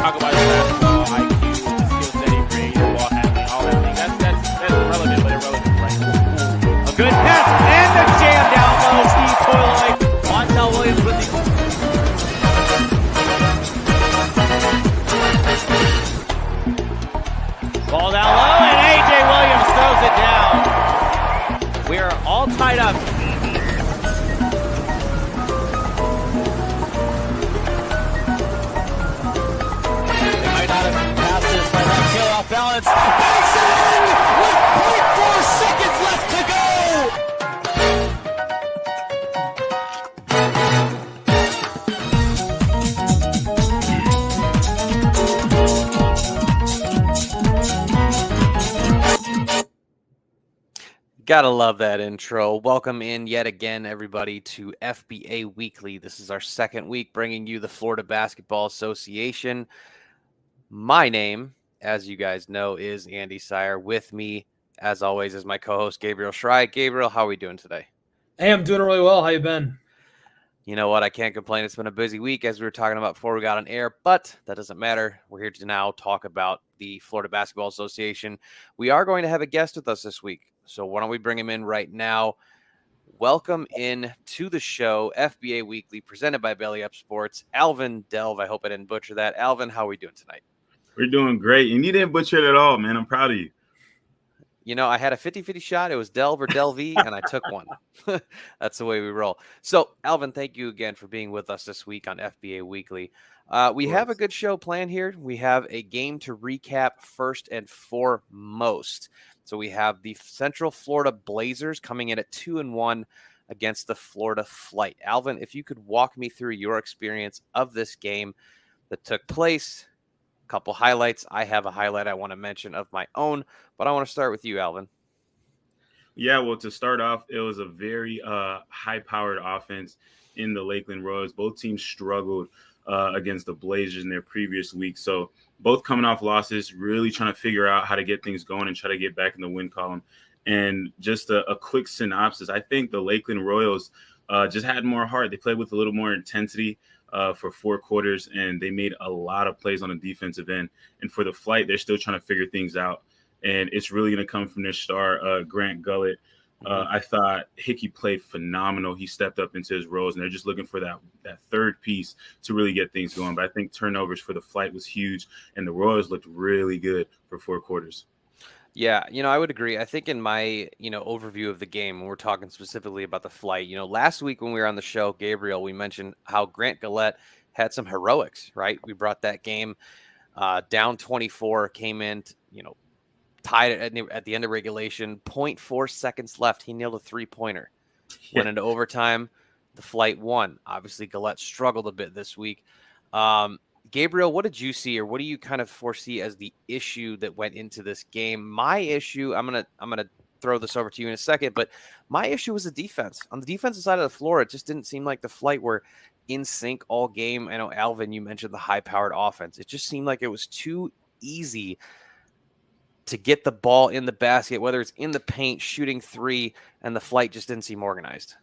talk about basketball, IQ, skill setting, creative, ball handling, all that thing. That's relevant, but irrelevant right now. A good pass and the jam down low. Steve Toyloy, Montel Williams with the. Ball down low, and A.J. Williams throws it down. We are all tied up. They might not have passed this, might not kill off balance. Mason with 0.4 seconds left to go. Gotta love that intro. Welcome in yet again, everybody, to FBA Weekly. This is our second week bringing you the Florida Basketball Association. My name, as you guys know, is Andy Sire. With me, as always, is my co-host, Gabriel Schrei. Gabriel, how are we doing today? Hey, I'm doing really well. How you been? You know what? I can't complain. It's been a busy week, as we were talking about before we got on air, but that doesn't matter. We're here to now talk about the Florida Basketball Association. We are going to have a guest with us this week. So why don't we bring him in right now? Welcome in to the show, FBA Weekly, presented by Belly Up Sports. Alvin Delve. I hope I didn't butcher that. Alvin, how are we doing tonight? We're doing great. And you didn't butcher it at all, man. I'm proud of you. You know, I had a 50-50 shot. It was Delve or Delvey, and I took one. That's the way we roll. So, Alvin, thank you again for being with us this week on FBA Weekly. We have a good show planned here. We have a game to recap first and foremost. So we have the Central Florida Blazers coming in at 2-1 against the Florida Flight. Alvin, if you could walk me through your experience of this game that took place, a couple highlights. I have a highlight I want to mention of my own, but I want to start with you, Alvin. Yeah, well, to start off, it was a very high-powered offense in the Lakeland Royals. Both teams struggled against the Blazers in their previous week. So both coming off losses, really trying to figure out how to get things going and try to get back in the win column. And just a quick synopsis, I think the Lakeland Royals just had more heart. They played with a little more intensity for 4 quarters, and they made a lot of plays on the defensive end. And for the Flight, they're still trying to figure things out. And it's really going to come from their star, Grant Gullett. I thought Hickey played phenomenal. He stepped up into his roles, and they're just looking for that third piece to really get things going. But I think turnovers for the Flight was huge, and the Royals looked really good for 4 quarters. Yeah, I would agree. I think in my, overview of the game, when we're talking specifically about the Flight, last week when we were on the show, Gabriel, we mentioned how Grant Gullett had some heroics, right? We brought that game down 24, came in, tied it at the end of regulation, 0.4 seconds left. He nailed a 3-pointer. Went into overtime. The Flight won. Obviously, Gullett struggled a bit this week. Gabriel, what did you see, or what do you kind of foresee as the issue that went into this game? My issue, I'm gonna throw this over to you in a second, but my issue was the defense. On the defensive side of the floor, it just didn't seem like the Flight were in sync all game. I know, Alvin, you mentioned the high-powered offense. It just seemed like it was too easy to get the ball in the basket, whether it's in the paint, shooting 3, and the Flight just didn't seem organized.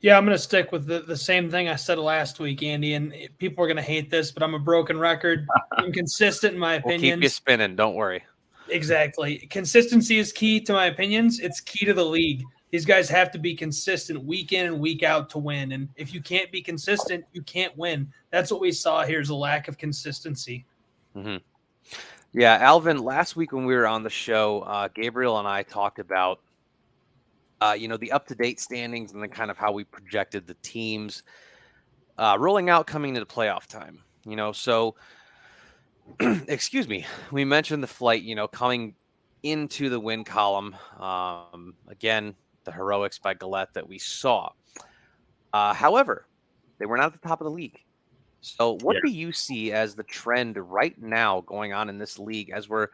Yeah, I'm going to stick with the same thing I said last week, Andy, and people are going to hate this, but I'm a broken record. I'm consistent in my opinions. We'll keep you spinning. Don't worry. Exactly. Consistency is key to my opinions. It's key to the league. These guys have to be consistent week in and week out to win. And if you can't be consistent, you can't win. That's what we saw here is a lack of consistency. Mm-hmm. Yeah, Alvin, last week when we were on the show, Gabriel and I talked about, the up-to-date standings and then kind of how we projected the teams rolling out coming into playoff time. So, excuse me, we mentioned the Flight, coming into the win column. Again, the heroics by Gullett that we saw. However, they were not at the top of the league. So what do you see as the trend right now going on in this league as we're,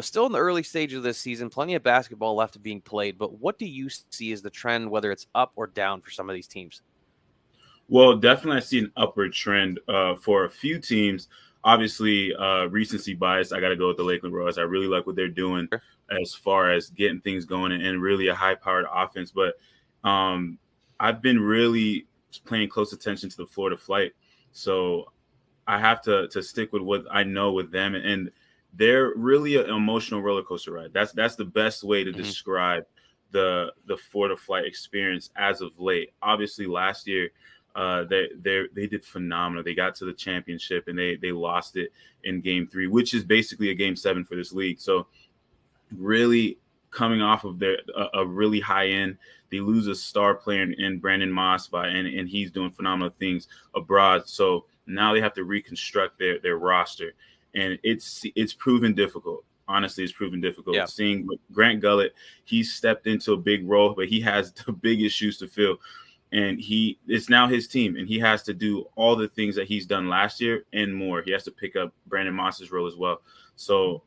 still in the early stages of this season, plenty of basketball left being played, but what do you see as the trend, whether it's up or down for some of these teams? Well, definitely I see an upward trend for a few teams. Obviously, recency bias, I got to go with the Lakeland Royals. I really like what they're doing as far as getting things going and really a high-powered offense. But I've been really paying close attention to the Florida Flight. So I have to stick with what I know with them, and they're really an emotional roller coaster ride. That's the best way to describe the Florida flight experience as of late. Obviously, last year they did phenomenal. They got to the championship and they lost it in Game 3, which is basically a Game 7 for this league. So really coming off of a really high end. They lose a star player in Brandon Moss and he's doing phenomenal things abroad. So now they have to reconstruct their roster, and it's proven difficult. Honestly, it's proven difficult. Yeah. Seeing Grant Gullett, he's stepped into a big role, but he has the biggest shoes to fill. And it's now his team, and he has to do all the things that he's done last year and more. He has to pick up Brandon Moss's role as well. So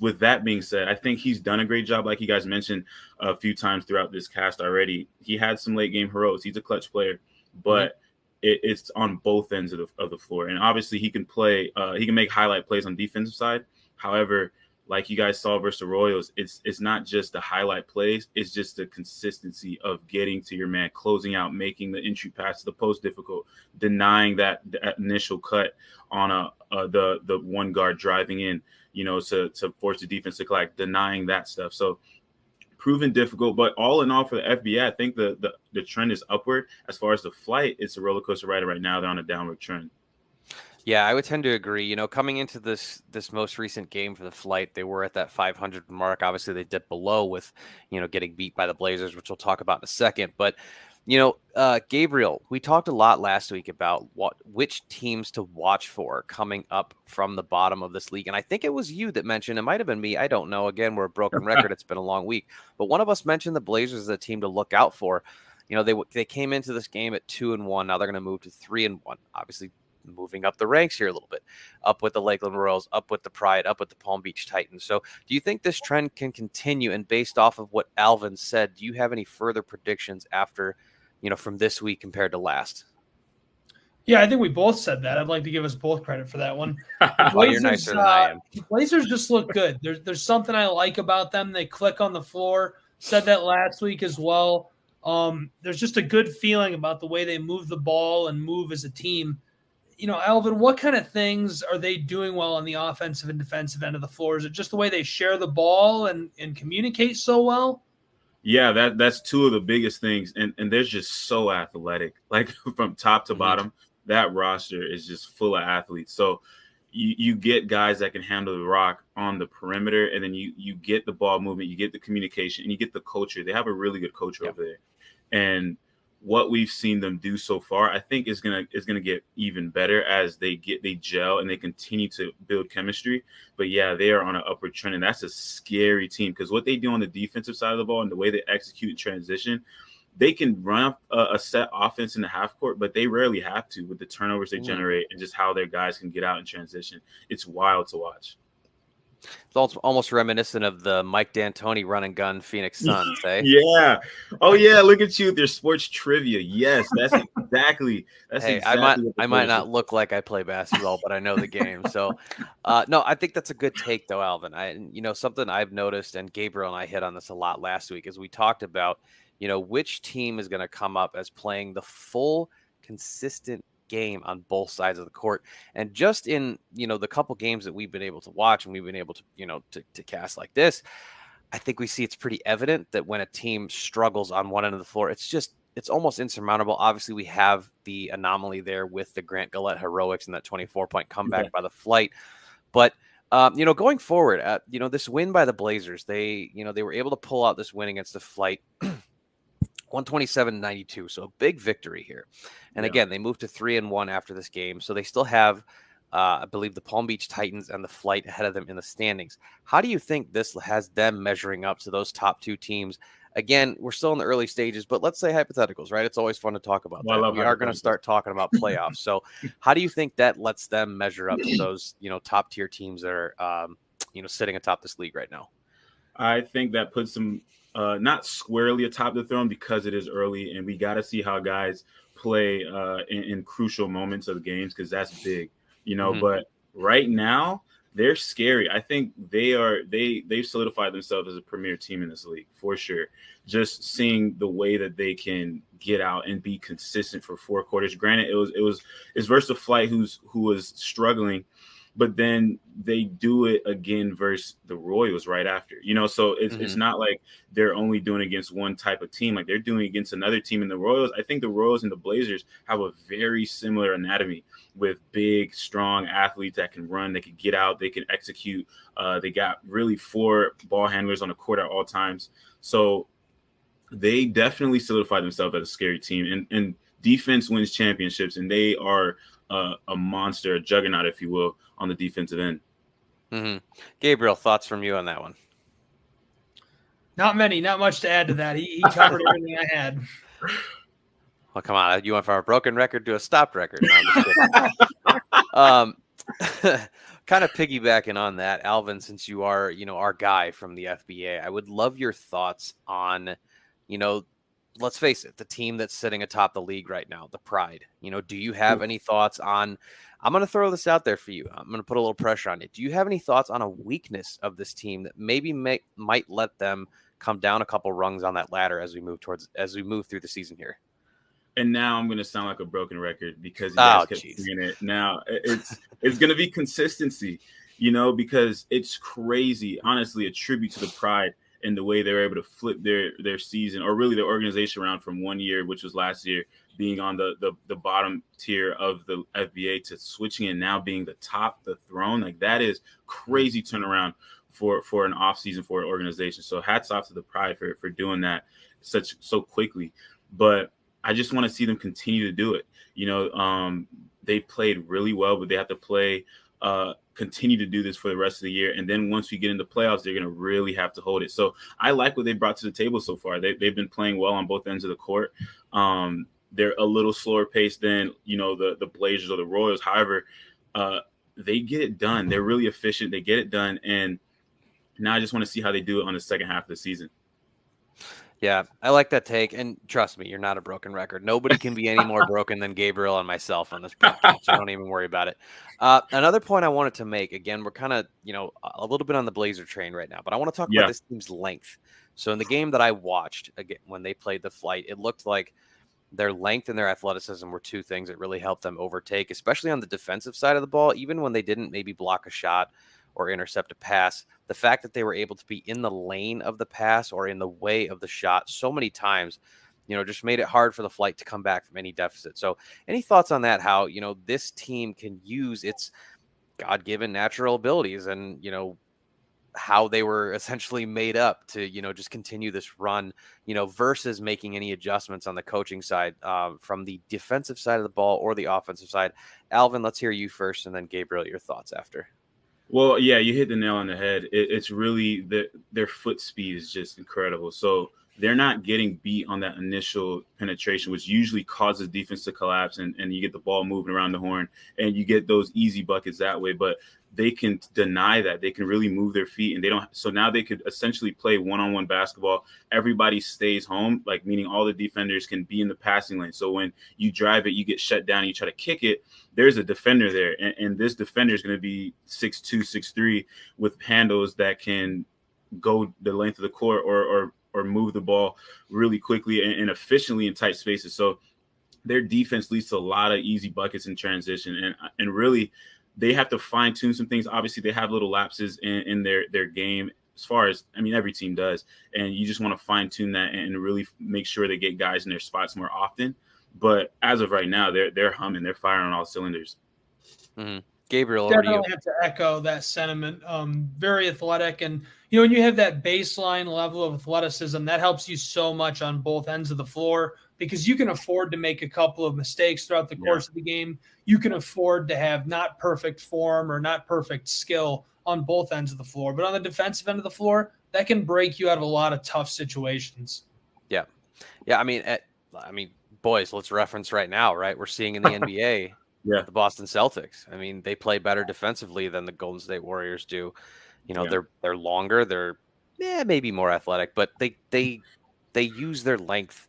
with that being said, I think he's done a great job. Like you guys mentioned a few times throughout this cast already, he had some late game heroes. He's a clutch player, but it's on both ends of the floor. And obviously he can play, he can make highlight plays on defensive side. However, like you guys saw versus the Royals, it's not just the highlight plays. It's just the consistency of getting to your man, closing out, making the entry pass to the post difficult, denying that initial cut on the one guard driving in, to force the defense to collect, denying that stuff. So proven difficult, but all in all for the FBA, I think the trend is upward. As far as the flight, it's a roller coaster ride right now. They're on a downward trend. Yeah, I would tend to agree. Coming into this most recent game for the flight, they were at that 500 mark. Obviously, they dipped below with, getting beat by the Blazers, which we'll talk about in a second. But, Gabriel, we talked a lot last week about which teams to watch for coming up from the bottom of this league. And I think it was you that mentioned, it might have been me, I don't know. Again, we're a broken record. It's been a long week. But one of us mentioned the Blazers as a team to look out for. They came into this game at 2-1. Now they're going to move to 3-1. Obviously, moving up the ranks here a little bit, up with the Lakeland Royals, up with the Pride, up with the Palm Beach Titans. So do you think this trend can continue? And based off of what Alvin said, do you have any further predictions after, from this week compared to last? Yeah, I think we both said that. I'd like to give us both credit for that one. Well, you're nicer than I am. The Blazers just look good. There's something I like about them. They click on the floor. Said that last week as well. There's just a good feeling about the way they move the ball and move as a team. Alvin, what kind of things are they doing well on the offensive and defensive end of the floor? Is it just the way they share the ball and communicate so well? Yeah, that's two of the biggest things. And they're just so athletic. Like from top to bottom, that roster is just full of athletes. So you get guys that can handle the rock on the perimeter, and then you get the ball movement, you get the communication, and you get the culture. They have a really good culture over there. And what we've seen them do so far, I think is gonna get even better as they gel and they continue to build chemistry. But yeah, they are on an upward trend, and that's a scary team because what they do on the defensive side of the ball and the way they execute in transition, they can run up a set offense in the half court, but they rarely have to with the turnovers they generate and just how their guys can get out in transition. It's wild to watch. It's almost reminiscent of the Mike D'Antoni run and gun Phoenix Suns, eh? Yeah. Oh yeah. Look at you with your sports trivia. Yes, that's exactly. Hey, exactly I might not look like I play basketball, but I know the game. So, no, I think that's a good take, though, Alvin. Something I've noticed, and Gabriel and I hit on this a lot last week, is we talked about, which team is going to come up as playing the full, consistent game on both sides of the court. And just in the couple games that we've been able to watch and we've been able to to cast like this, I think we see it's pretty evident that when a team struggles on one end of the floor, it's almost insurmountable. Obviously we have the anomaly there with the Grant Gullett heroics and that 24-point comeback by the flight, but going forward, this win by the Blazers, they were able to pull out this win against the flight 127-92. So a big victory here. And again, they moved to 3-1 after this game. So they still have, I believe, the Palm Beach Titans and the flight ahead of them in the standings. How do you think this has them measuring up to those top two teams? Again, we're still in the early stages, but let's say hypotheticals, right? It's always fun to talk about that. We are going to start talking about playoffs. So how do you think that lets them measure up to those, top tier teams that are, sitting atop this league right now? I think that puts them not squarely atop the throne because it is early and we got to see how guys play in crucial moments of the games because that's big, But right now they're scary. I think they've solidified themselves as a premier team in this league for sure. Just seeing the way that they can get out and be consistent for 4 quarters. Granted, it's versus a Flight who was struggling, but then they do it again versus the Royals right after. So it's not like they're only doing against one type of team. Like they're doing against another team. In the Royals, I think the Royals and the Blazers have a very similar anatomy with big, strong athletes that can run, they can get out, they can execute. They got really 4 ball handlers on the court at all times. So they definitely solidified themselves as a scary team. And defense wins championships, and they are a monster, a juggernaut, if you will, on the defensive end. Gabriel, thoughts from you on that one? Not many, not much to add to that. He covered everything I had. Well, come on. You went from a broken record to a stopped record. No, kind of piggybacking on that, Alvin, since you are, our guy from the FBA, I would love your thoughts on, let's face it, the team that's sitting atop the league right now, the Pride. Do you have any thoughts on, I'm going to throw this out there for you. I'm going to put a little pressure on it. Do you have any thoughts on a weakness of this team that maybe might let them come down a couple rungs on that ladder as we move through the season here? And now I'm going to sound like a broken record because you guys kept saying it. Now it's going to be consistency, because it's crazy. Honestly, a tribute to the Pride and the way they're able to flip their season, or really their organization, around from one year, which was last year, being on the bottom tier of the FBA to switching and now being the top, the throne. Like that is crazy turnaround for an offseason for an organization. So hats off to the Pride for doing that so quickly. But I just want to see them continue to do it. They played really well, but they have to continue to do this for the rest of the year. And then once we get into playoffs, they're going to really have to hold it. So I like what they brought to the table so far. They've been playing well on both ends of the court. They're a little slower paced than, the Blazers or the Royals. However, they get it done. They're really efficient. They get it done. And now I just want to see how they do it on the second half of the season. Yeah, I like that take. And trust me, you're not a broken record. Nobody can be any more broken than Gabriel and myself on this podcast. So don't even worry about it. Another point I wanted to make, again, we're kind of, a little bit on the Blazer train right now, but I want to talk about this team's length. So in the game that I watched, again, when they played the Flight, it looked like their length and their athleticism were two things that really helped them overtake, especially on the defensive side of the ball, even when they didn't maybe block a shot or intercept a pass. The fact that they were able to be in the lane of the pass or in the way of the shot so many times, just made it hard for the Flight to come back from any deficit. So any thoughts on that, how, this team can use its God-given natural abilities and, how they were essentially made up to, just continue this run, versus making any adjustments on the coaching side from the defensive side of the ball or the offensive side? Alvin, let's hear you first, and then Gabriel, your thoughts after. Well, yeah, you hit the nail on the head. It's really their foot speed is just incredible. So they're not getting beat on that initial penetration, which usually causes defense to collapse, and you get the ball moving around the horn, and you get those easy buckets that way. But they can deny that. They can really move their feet, and they don't. So now they could essentially play one-on-one basketball. Everybody stays home, like meaning all the defenders can be in the passing lane. So when you drive it, you get shut down, and you try to kick it, there's a defender there, and this defender is going to be 6'2", 6'3", with handles that can go the length of the court or move the ball really quickly and efficiently in tight spaces. So their defense leads to a lot of easy buckets in transition, and really they have to fine tune some things. Obviously, they have little lapses in their game, as far as, every team does, and you just want to fine tune that and really make sure they get guys in their spots more often. But as of right now, they're humming, they're firing on all cylinders. Mm-hmm. Gabriel, definitely have to echo that sentiment. Very athletic, and when you have that baseline level of athleticism, that helps you so much on both ends of the floor, because you can afford to make a couple of mistakes throughout the course of the game. You can afford to have not perfect form or not perfect skill on both ends of the floor, but on the defensive end of the floor, that can break you out of a lot of tough situations. Yeah. Boys, let's reference right now, right? We're seeing in the NBA. Yeah, the Boston Celtics. They play better defensively than the Golden State Warriors do. They're longer, they're maybe more athletic, but they use their length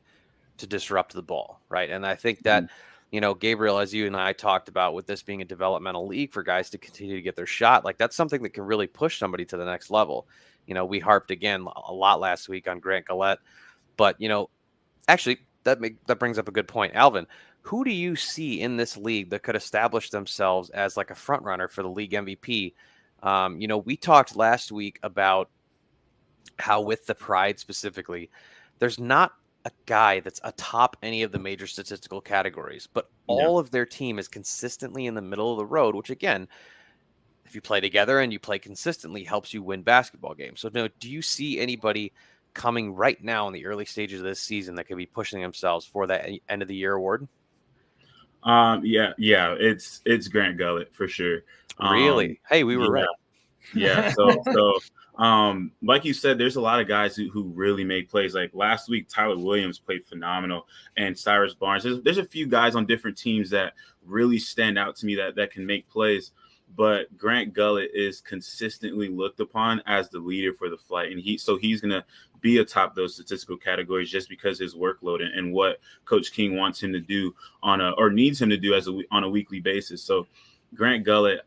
to disrupt the ball, right? And I think that Gabriel, as you and I talked about, with this being a developmental league for guys to continue to get their shot, like that's something that can really push somebody to the next level. We harped again a lot last week on Grant Gillette, but actually that brings up a good point. Alvin, who do you see in this league that could establish themselves as like a front runner for the league MVP? We talked last week about how with the Pride specifically, there's not a guy that's atop any of the major statistical categories, but Yeah. all of their team is consistently in the middle of the road, which again, if you play together and you play consistently, helps you win basketball games. So, no, do you see anybody coming right now in the early stages of this season that could be pushing themselves for that end of the year award? Yeah, it's Grant Gullett for sure. Really? Hey, we were Yeah, right. yeah. So, like you said, there's a lot of guys who really make plays. Like last week, Tyler Williams played phenomenal, and Cyrus Barnes. There's a few guys on different teams that really stand out to me that can make plays. But Grant Gullett is consistently looked upon as the leader for the Flight, and he's gonna be atop those statistical categories just because his workload and what Coach King wants him to do or needs him to do on a weekly basis. So Grant Gullett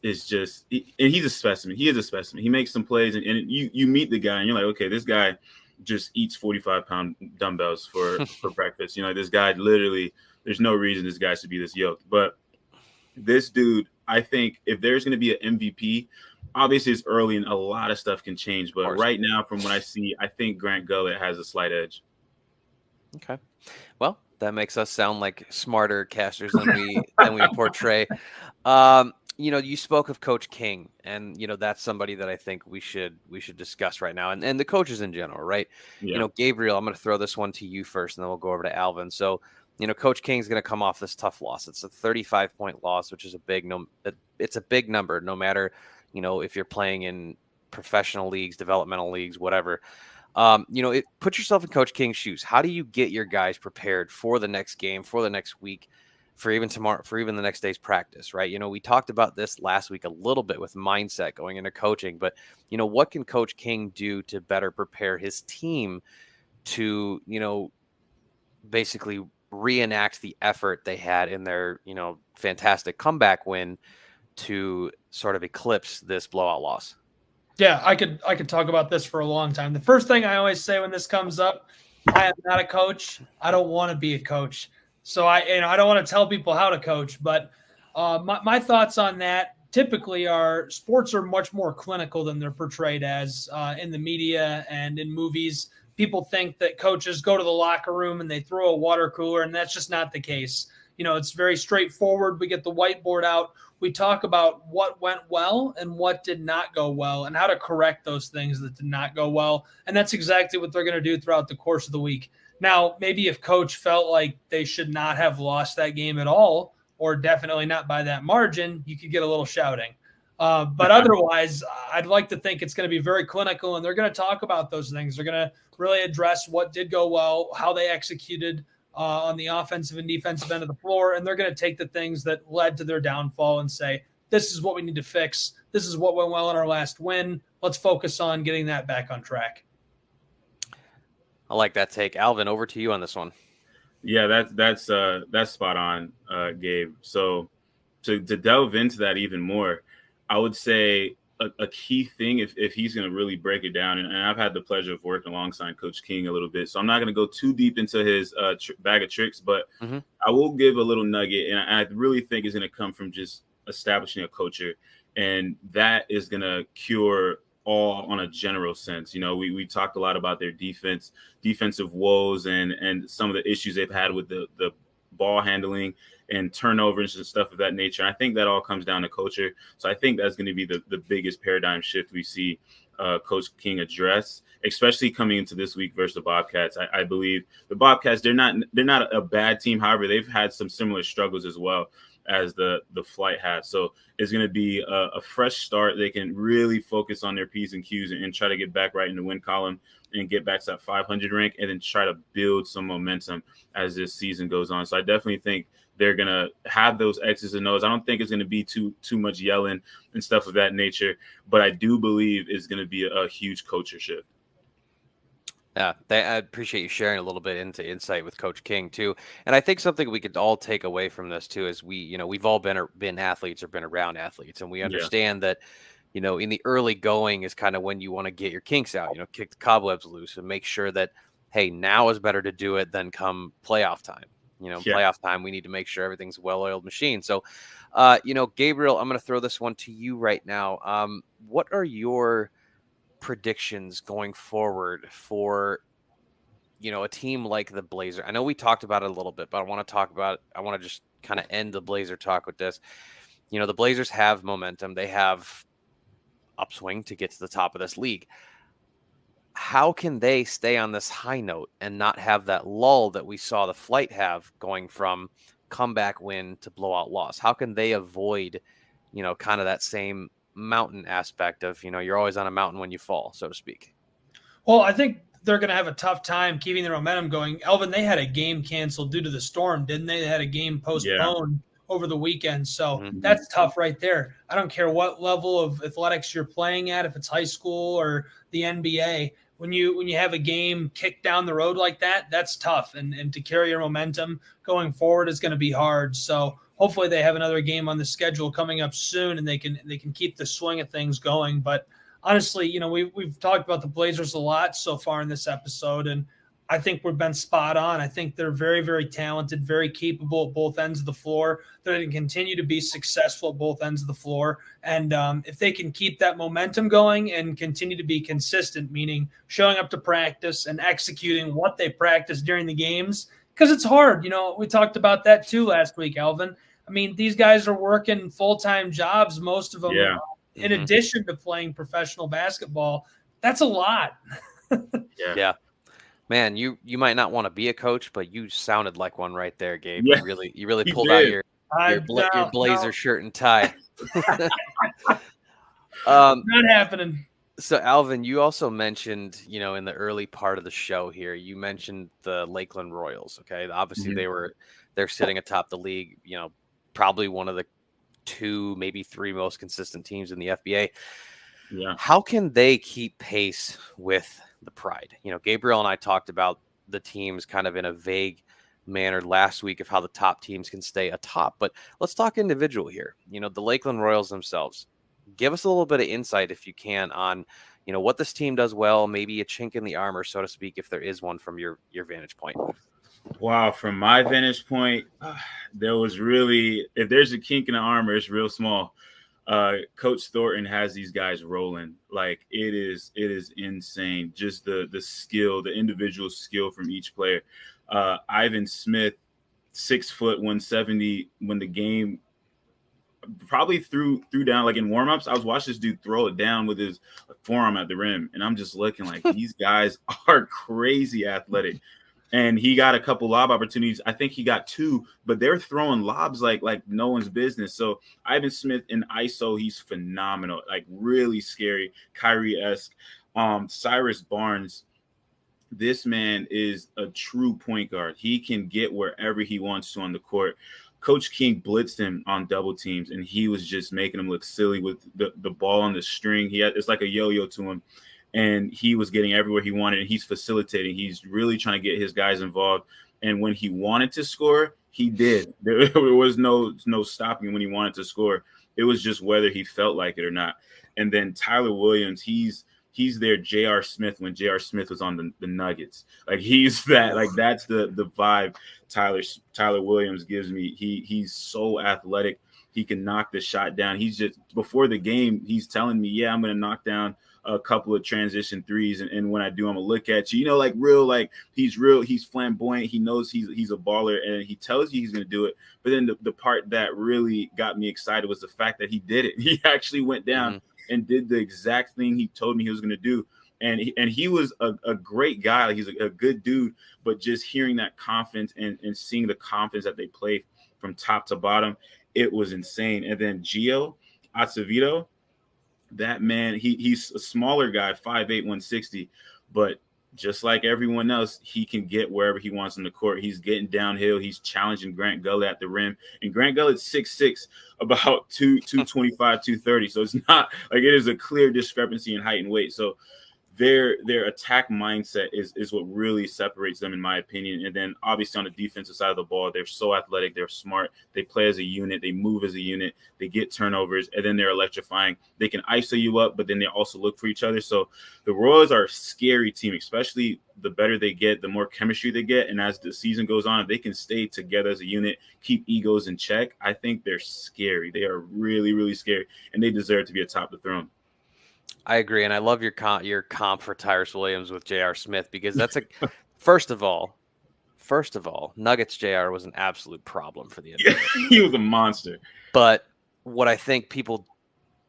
is and he's a specimen. He is a specimen. He makes some plays, and you meet the guy, and you're like, okay, this guy just eats 45-pound dumbbells for breakfast. This guy literally, there's no reason this guy should be this yoked. But this dude, I think if there's going to be an MVP, obviously it's early and a lot of stuff can change. But right now, from what I see, I think Grant Gullett has a slight edge. Okay. Well, that makes us sound like smarter casters than we portray. You spoke of Coach King, and that's somebody that I think we should discuss right now, and the coaches in general, right? Yeah. Gabriel, I'm going to throw this one to you first, and then we'll go over to Alvin. So, Coach King's going to come off this tough loss. It's a 35-point loss, which is it's a big number, no matter if you're playing in professional leagues, developmental leagues, whatever. Put yourself in Coach King's shoes. How do you get your guys prepared for the next game, for the next week, for even tomorrow, for even the next day's practice, right? We talked about this last week a little bit with mindset going into coaching, but what can Coach King do to better prepare his team to, basically reenact the effort they had in their, fantastic comeback win to sort of eclipse this blowout loss? Yeah, I could talk about this for a long time. The first thing I always say when this comes up, I am not a coach. I don't want to be a coach. So I don't want to tell people how to coach, but my thoughts on that typically are sports are much more clinical than they're portrayed as in the media and in movies. People think that coaches go to the locker room and they throw a water cooler, and that's just not the case. It's very straightforward. We get the whiteboard out. We talk about what went well and what did not go well and how to correct those things that did not go well. And that's exactly what they're going to do throughout the course of the week. Now, maybe if coach felt like they should not have lost that game at all, or definitely not by that margin, you could get a little shouting. But otherwise, I'd like to think it's going to be very clinical, and they're going to talk about those things. They're going to really address what did go well, how they executed on the offensive and defensive end of the floor, and they're going to take the things that led to their downfall and say, this is what we need to fix. This is what went well in our last win. Let's focus on getting that back on track. I like that take. Alvin, over to you on this one. Yeah, that's spot on, Gabe. So to delve into that even more, I would say a key thing if he's going to really break it down, and I've had the pleasure of working alongside Coach King a little bit, so I'm not going to go too deep into his bag of tricks, but I will give a little nugget, and I really think it's going to come from just establishing a culture, and that is going to cure all on a general sense. We talked a lot about their defensive woes and some of the issues they've had with the ball handling and turnovers and stuff of that nature. And I think that all comes down to culture. So I think that's going to be the biggest paradigm shift we see Coach King address, especially coming into this week versus the Bobcats. I believe the Bobcats, they're not a bad team. However, they've had some similar struggles as well as the Flight has. So it's going to be a fresh start. They can really focus on their P's and Q's and try to get back right in the win column and get back to that 500 rank, and then try to build some momentum as this season goes on. So I definitely think they're going to have those X's and O's. I don't think it's going to be too much yelling and stuff of that nature, but I do believe it's going to be a huge culture shift. Yeah, I appreciate you sharing a little bit into insight with Coach King too. And I think something we could all take away from this too is we've all been athletes or been around athletes, and we Yeah. understand that, in the early going is kind of when you want to get your kinks out, kick the cobwebs loose and make sure that, hey, now is better to do it than come playoff time. Yeah. Playoff time, we need to make sure everything's a well-oiled machine. So, Gabriel, I'm going to throw this one to you right now. What are your predictions going forward for a team like the Blazer? I know we talked about it a little bit, but I want to just kind of end the Blazer talk with this. The Blazers have momentum. They have upswing to get to the top of this league. How can they stay on this high note and not have that lull that we saw the Flight have going from comeback win to blowout loss? How can they avoid, kind of that same mountain aspect of, you're always on a mountain when you fall, so to speak? Well, I think they're going to have a tough time keeping their momentum going. Elvin, they had a game canceled due to the storm, didn't they? They had a game Yeah. postponed over the weekend. So Mhm. that's tough right there. I don't care what level of athletics you're playing at, if it's high school or the NBA. When you have a game kicked down the road like that, that's tough. And to carry your momentum going forward is going to be hard. So hopefully they have another game on the schedule coming up soon and they can keep the swing of things going. But honestly, we've talked about the Blazers a lot so far in this episode, and I think we've been spot on. I think they're very, very talented, very capable at both ends of the floor. They're going to continue to be successful at both ends of the floor. And if they can keep that momentum going and continue to be consistent, meaning showing up to practice and executing what they practice during the games, because it's hard. We talked about that too last week, Alvin. I mean, these guys are working full-time jobs, most of them, Yeah. in addition to playing professional basketball. That's a lot. Yeah. Yeah. Man, you might not want to be a coach, but you sounded like one right there, Gabe. Yeah. You really He pulled out did. your Blazer No, shirt and tie. Um, not happening. so Alvin, you also mentioned, in the early part of the show here, you mentioned the Lakeland Royals. Okay, obviously Mhm. they're sitting atop the league. Probably one of the two, maybe three most consistent teams in the FBA. Yeah. How can they keep pace with the Pride? Gabriel and I talked about the teams kind of in a vague manner last week of how the top teams can stay atop, but let's talk individual here. The Lakeland Royals themselves. Give us a little bit of insight if you can on, what this team does well, maybe a chink in the armor, so to speak, if there is one from your vantage point. Wow. From my vantage point, there was really, if there's a kink in the armor, it's real small. Coach Thornton has these guys rolling. Like it is insane. Just the skill, the individual skill from each player. Ivan Smith, 6 foot 170, when the game probably threw down, like in warmups, I was watching this dude throw it down with his forearm at the rim. And I'm just looking like these guys are crazy athletic. And he got a couple lob opportunities. I think he got two, but they're throwing lobs like no one's business. So Ivan Smith in ISO, he's phenomenal, like really scary, Kyrie-esque. Cyrus Barnes, this man is a true point guard. He can get wherever he wants to on the court. Coach King blitzed him on double teams, and he was just making him look silly with the ball on the string. It's like a yo-yo to him. And he was getting everywhere he wanted, and he's facilitating. He's really trying to get his guys involved. And when he wanted to score, he did. There was no stopping when he wanted to score. It was just whether he felt like it or not. And then Tyler Williams, he's their J.R. Smith when J.R. Smith was on the Nuggets. Like he's that. Like that's the vibe Tyler Williams gives me. He's so athletic. He can knock the shot down. He's just, before the game, he's telling me, yeah, I'm going to knock down a couple of transition threes. And when I do, I'm going to look at you, like he's flamboyant. He knows he's a baller, and he tells you he's going to do it. But then the part that really got me excited was the fact that he did it. He actually went down and did the exact thing he told me he was going to do. And he was a great guy. Like he's a good dude, but just hearing that confidence and seeing the confidence that they play from top to bottom, it was insane. And then Gio Acevedo, that man, he's a smaller guy, 5'8", 160, but just like everyone else, he can get wherever he wants on the court. He's getting downhill. He's challenging Grant Gullet at the rim. And Grant Gullet's 6'6", about 225, 230. So it's not like, it is a clear discrepancy in height and weight. So their attack mindset is what really separates them, in my opinion. And then obviously on the defensive side of the ball, they're so athletic, they're smart, they play as a unit, they move as a unit, they get turnovers, and then they're electrifying. They can ISO you up, but then they also look for each other. So the Royals are a scary team, especially the better they get, the more chemistry they get. And as the season goes on, if they can stay together as a unit, keep egos in check, I think they're scary. They are really, really scary, and they deserve to be atop the throne. I agree, and I love your comp for Tyrus Williams with J.R. Smith, because that's a first of all, Nuggets J.R. was an absolute problem for the NBA. He was a monster. But what I think people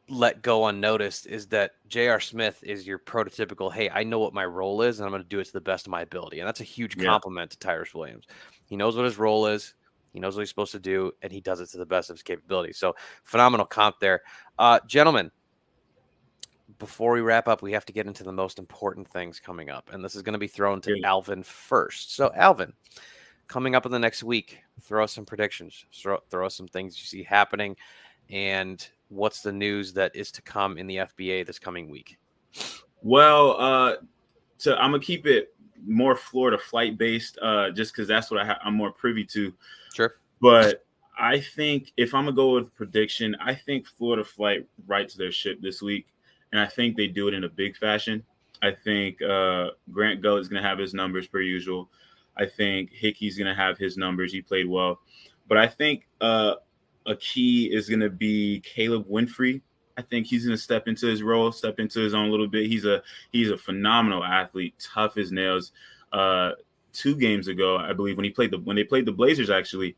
let go unnoticed is that J.R. Smith is your prototypical, hey, I know what my role is, and I'm going to do it to the best of my ability. And that's a huge compliment to Tyrus Williams. He knows what his role is. He knows what he's supposed to do, and he does it to the best of his capability. So phenomenal comp there. Gentlemen, before we wrap up, we have to get into the most important things coming up. And this is going to be thrown to Alvin first. So Alvin, coming up in the next week, throw us some predictions, throw us some things you see happening, and what's the news that is to come in the FBA this coming week? Well, I'm gonna keep it more Florida flight based, just because that's what I'm more privy to. Sure. But I think if I'm gonna go with prediction, I think Florida flight rights their ship this week, and I think they do it in a big fashion. I think Grant Gull is gonna have his numbers per usual. I think Hickey's gonna have his numbers. He played well, but I think a key is going to be Caleb Winfrey. I think he's going to step into his role, step into his own little bit. He's a phenomenal athlete, tough as nails. 2 games ago, I believe, when they played the Blazers, actually,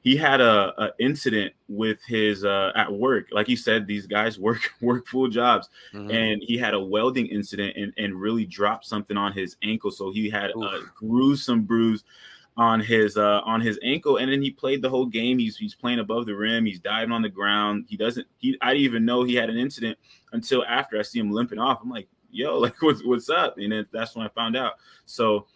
he had a incident with his at work. Like you said, these guys work full jobs, and he had a welding incident and really dropped something on his ankle. So he had a gruesome bruise on his ankle, and then he played the whole game. He's playing above the rim. He's diving on the ground. I didn't even know he had an incident until after I see him limping off. I'm like, yo, like what's up? And then that's when I found out. So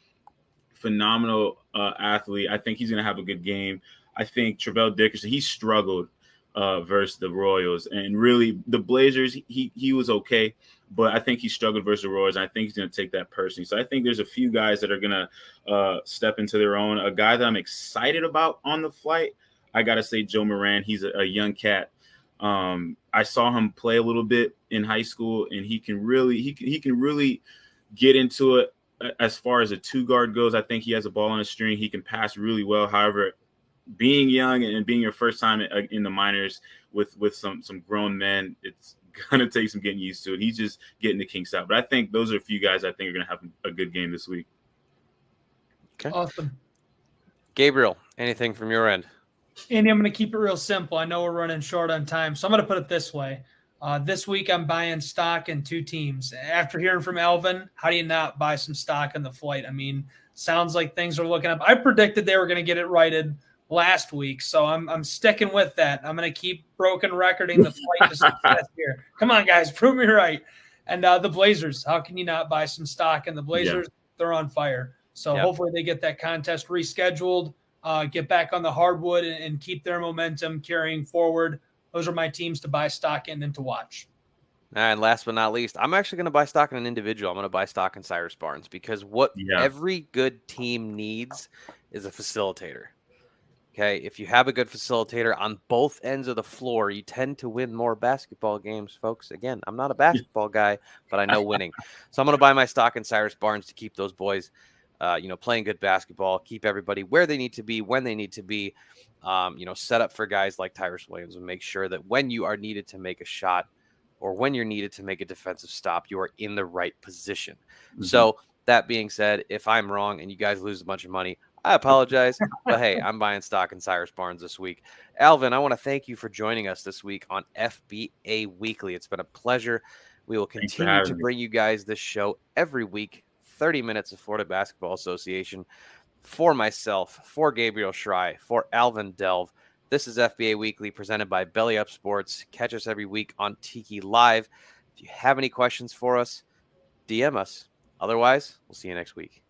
phenomenal athlete. I think he's gonna have a good game. I think Travell Dickerson, he struggled versus the Royals, and really the Blazers, he was okay, but I think he struggled versus the Royals. And I think he's going to take that personally. So I think there's a few guys that are going to step into their own. A guy that I'm excited about on the flight, I got to say Joe Moran. He's a young cat. I saw him play a little bit in high school, and he can really get into it as far as a 2-guard goes. I think he has a ball on a string. He can pass really well. However, being young and being your first time in the minors with some grown men, it's gonna take some getting used to it. He's just getting the kinks out. But I think those are a few guys I think are gonna have a good game this week. Okay. Awesome. Gabriel, anything from your end? Andy, I'm going to keep it real simple. I know we're running short on time, so I'm going to put it this way. This week, I'm buying stock in 2 teams. After hearing from Alvin, how do you not buy some stock in the flight? I mean, sounds like things are looking up. I predicted they were going to get it righted last week, so I'm sticking with that. I'm going to keep broken recording the flight to success here. Come on, guys, prove me right. And the Blazers, how can you not buy some stock in the Blazers? Yeah. They're on fire. So hopefully they get that contest rescheduled, get back on the hardwood, and keep their momentum carrying forward. Those are my teams to buy stock in and to watch. And last but not least, I'm actually going to buy stock in an individual. I'm going to buy stock in Cyrus Barnes, because what every good team needs is a facilitator. Okay, if you have a good facilitator on both ends of the floor, you tend to win more basketball games, folks. Again, I'm not a basketball guy, but I know winning. So I'm going to buy my stock in Cyrus Barnes to keep those boys, playing good basketball, keep everybody where they need to be, when they need to be, set up for guys like Tyrus Williams, and make sure that when you are needed to make a shot or when you're needed to make a defensive stop, you are in the right position. Mm-hmm. So that being said, if I'm wrong and you guys lose a bunch of money, I apologize, but hey, I'm buying stock in Cyrus Barnes this week. Alvin, I want to thank you for joining us this week on FBA Weekly. It's been a pleasure. We will continue to bring you guys this show every week, 30 minutes of Florida Basketball Association. For myself, for Gabriel Schrei, for Alvin Delve, this is FBA Weekly presented by Belly Up Sports. Catch us every week on Tiki Live. If you have any questions for us, DM us. Otherwise, we'll see you next week.